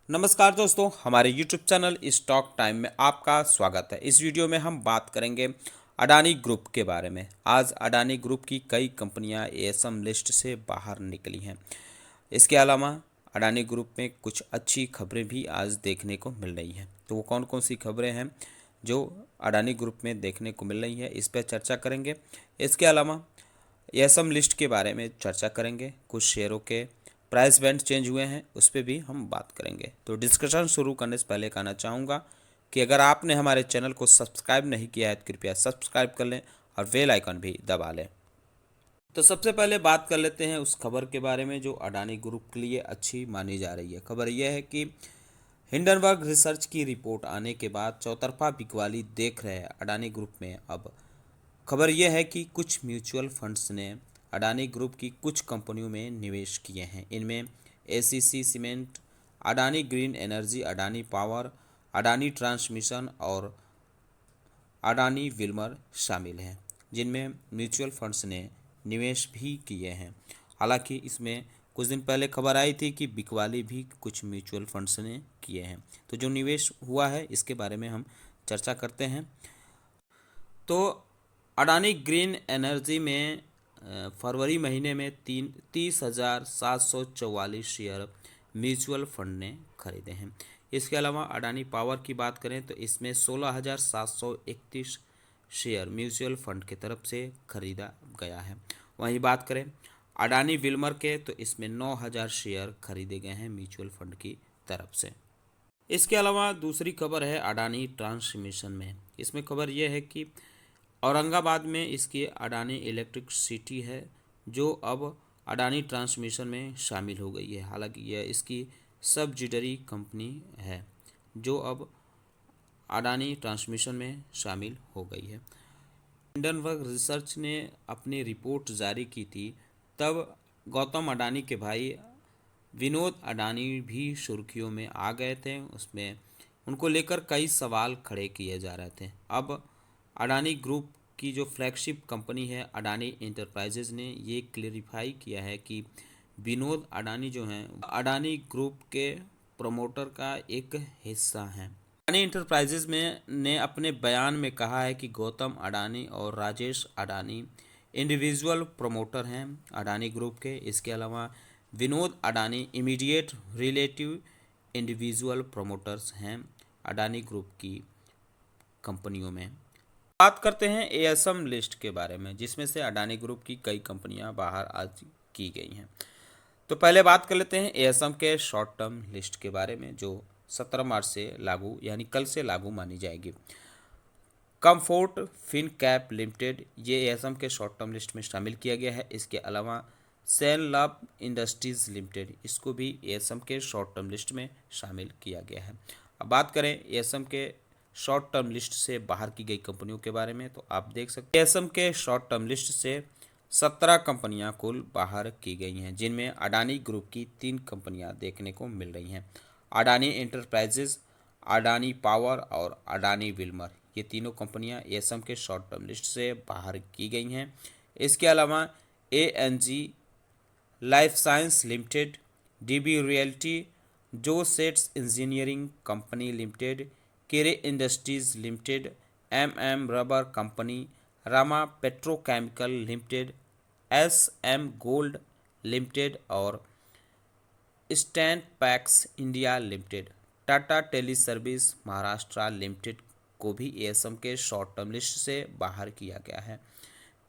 नमस्कार दोस्तों, हमारे YouTube चैनल स्टॉक टाइम में आपका स्वागत है। इस वीडियो में हम बात करेंगे अडानी ग्रुप के बारे में। आज अडानी ग्रुप की कई कंपनियां एएसएम लिस्ट से बाहर निकली हैं। इसके अलावा अडानी ग्रुप में कुछ अच्छी खबरें भी आज देखने को मिल रही हैं। तो वो कौन कौन सी खबरें हैं जो अडानी ग्रुप में देखने को मिल रही है, इस पर चर्चा करेंगे। इसके अलावा एएसएम लिस्ट के बारे में चर्चा करेंगे। कुछ शेयरों के प्राइस बैंड चेंज हुए हैं, उस पर भी हम बात करेंगे। तो डिस्कशन शुरू करने से पहले कहना चाहूँगा कि अगर आपने हमारे चैनल को सब्सक्राइब नहीं किया है तो कृपया सब्सक्राइब कर लें और बेल आइकन भी दबा लें। तो सबसे पहले बात कर लेते हैं उस खबर के बारे में जो अडानी ग्रुप के लिए अच्छी मानी जा रही है। खबर यह है कि हिंडनबर्ग रिसर्च की रिपोर्ट आने के बाद चौतरफा बिकवाली देख रहे हैं अडानी ग्रुप में। अब खबर यह है कि कुछ म्यूचुअल फंड्स ने अडानी ग्रुप की कुछ कंपनियों में निवेश किए हैं। इनमें ACC cement, Adani green energy, Adani power, Adani transmission और अडानी विल्मर शामिल हैं, जिनमें म्यूचुअल फंड्स ने निवेश भी किए हैं। हालांकि इसमें कुछ दिन पहले खबर आई थी कि बिकवाली भी कुछ म्यूचुअल फंड्स ने किए हैं। तो जो निवेश हुआ है इसके बारे में हम चर्चा करते हैं। तो अडानी ग्रीन एनर्जी में फरवरी महीने में 30,744 शेयर म्यूचुअल फंड ने खरीदे हैं। इसके अलावा अडानी पावर की बात करें तो इसमें 16,731 शेयर म्यूचुअल फंड की तरफ से खरीदा गया है। वहीं बात करें अडानी विल्मर के तो इसमें 9,000 शेयर खरीदे गए हैं म्यूचुअल फंड की तरफ से। इसके अलावा दूसरी खबर है अडानी ट्रांसमिशन में। इसमें खबर यह है कि औरंगाबाद में इसकी अडानी इलेक्ट्रिक सिटी है जो अब अडानी ट्रांसमिशन में शामिल हो गई है। हालांकि यह इसकी सब्सिडरी कंपनी है जो अब अडानी ट्रांसमिशन में शामिल हो गई है। हिंडनबर्ग रिसर्च ने अपनी रिपोर्ट जारी की थी, तब गौतम अडानी के भाई विनोद अडानी भी सुर्खियों में आ गए थे। उसमें उनको लेकर कई सवाल खड़े किए जा रहे थे। अब अडानी ग्रुप की जो फ्लैगशिप कंपनी है अडानी इंटरप्राइजेज ने ये क्लेरिफाई किया है कि विनोद अडानी जो हैं अडानी ग्रुप के प्रमोटर का एक हिस्सा हैं। अडानी इंटरप्राइजेज में ने अपने बयान में कहा है कि गौतम अडानी और राजेश अडानी इंडिविजुअल प्रमोटर हैं अडानी ग्रुप के। इसके अलावा Vinod Adani immediate relative individual promoters हैं अडानी ग्रुप की कंपनियों में। बात करते हैं एएसएम लिस्ट के बारे में, जिसमें से अडानी ग्रुप की कई कंपनियां बाहर आज की गई हैं। तो पहले बात कर लेते हैं एएसएम के शॉर्ट टर्म लिस्ट के बारे में जो 17 मार्च से लागू यानी कल से लागू मानी जाएगी। कम्फोर्ट फिनकैप लिमिटेड ये एएसएम के शॉर्ट टर्म लिस्ट में शामिल किया गया है। इसके अलावा सेन लव इंडस्ट्रीज लिमिटेड इसको भी एएसएम के शॉर्ट टर्म लिस्ट में शामिल किया गया है। अब बात करें एएसएम के शॉर्ट टर्म लिस्ट से बाहर की गई कंपनियों के बारे में, तो आप देख सकते हैं एएसएम के शॉर्ट टर्म लिस्ट से 17 कंपनियां कुल बाहर की गई हैं, जिनमें अडानी ग्रुप की 3 कंपनियां देखने को मिल रही हैं। अडानी इंटरप्राइजेज, अडानी पावर और अडानी विल्मर ये तीनों कंपनियां एएसएम के शॉर्ट टर्म लिस्ट से बाहर की गई हैं। इसके अलावा ANG life science limited, DB realty, जो सेट्स इंजीनियरिंग कंपनी लिमिटेड, केरे industries limited, MM rubber company, Rama petrochemical limited, SM gold limited और stand packs India limited, Tata tele service Maharashtra limited को भी एएसएम के शॉर्ट टर्म लिस्ट से बाहर किया गया है।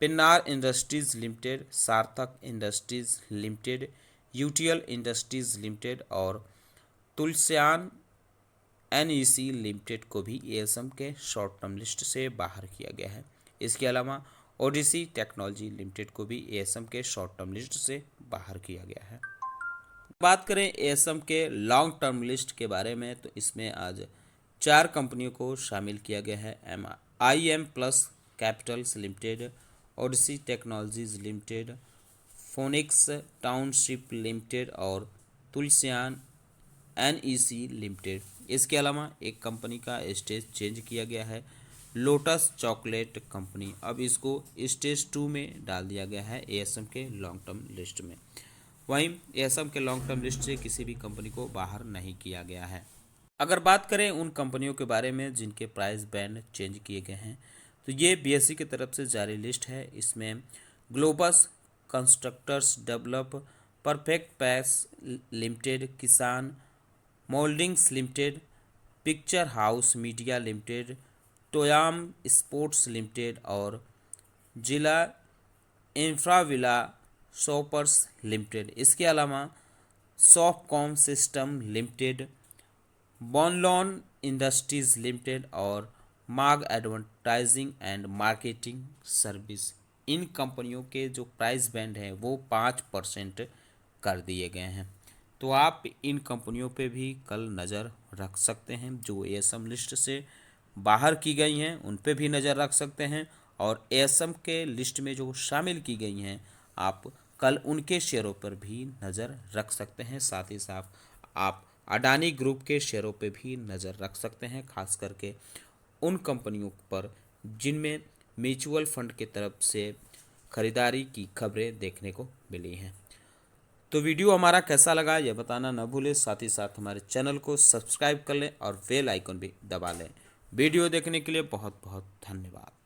पिन्नार इंडस्ट्रीज लिमिटेड, सार्थक industries limited, UTL industries limited और तुलसियान एनईसी लिमिटेड को भी एएसएम के शॉर्ट टर्म लिस्ट से बाहर किया गया है। इसके अलावा ओडिसी टेक्नोलॉजी लिमिटेड को भी एएसएम के शॉर्ट टर्म लिस्ट से बाहर किया गया है। बात करें एएसएम के लॉन्ग टर्म लिस्ट के बारे में, तो इसमें आज 4 कंपनियों को शामिल किया गया है। IM Plus Capitals Limited, Odyssey Technologies Limited, Phoenix Township Limited और तुलसियान एनईसी लिमिटेड। इसके अलावा एक कंपनी का स्टेज चेंज किया गया है, लोटस चॉकलेट कंपनी, अब इसको स्टेज 2 में डाल दिया गया है एएसएम के लॉन्ग टर्म लिस्ट में। वहीं एसएम के लॉन्ग टर्म लिस्ट से किसी भी कंपनी को बाहर नहीं किया गया है। अगर बात करें उन कंपनियों के बारे में जिनके प्राइस बैंड चेंज किए गए हैं, तो ये बीएसई की तरफ से जारी लिस्ट है। इसमें Globus constructors develop, perfect pace limited, Kisan mouldings limited, picture house media limited, Toyam sports limited और जिला इंफ्राविला शॉपर्स लिमिटेड। इसके अलावा Softcom system limited, Bonlon industries limited और Marg advertising and marketing service, इन कंपनियों के जो प्राइस बैंड है वो 5% कर दिए गए हैं। तो आप इन कंपनियों पे भी कल नज़र रख सकते हैं। जो एएसएम लिस्ट से बाहर की गई हैं उन पे भी नज़र रख सकते हैं, और एएसएम के लिस्ट में जो शामिल की गई हैं आप कल उनके शेयरों पर भी नज़र रख सकते हैं। साथ ही साथ आप अडानी ग्रुप के शेयरों पे भी नज़र रख सकते हैं, खास करके उन कंपनियों पर जिनमें म्यूचुअल फंड की तरफ से खरीदारी की खबरें देखने को मिली हैं। तो वीडियो हमारा कैसा लगा यह बताना न भूलें। साथ ही साथ हमारे चैनल को सब्सक्राइब कर लें और बेल आइकन भी दबा लें। वीडियो देखने के लिए बहुत बहुत धन्यवाद।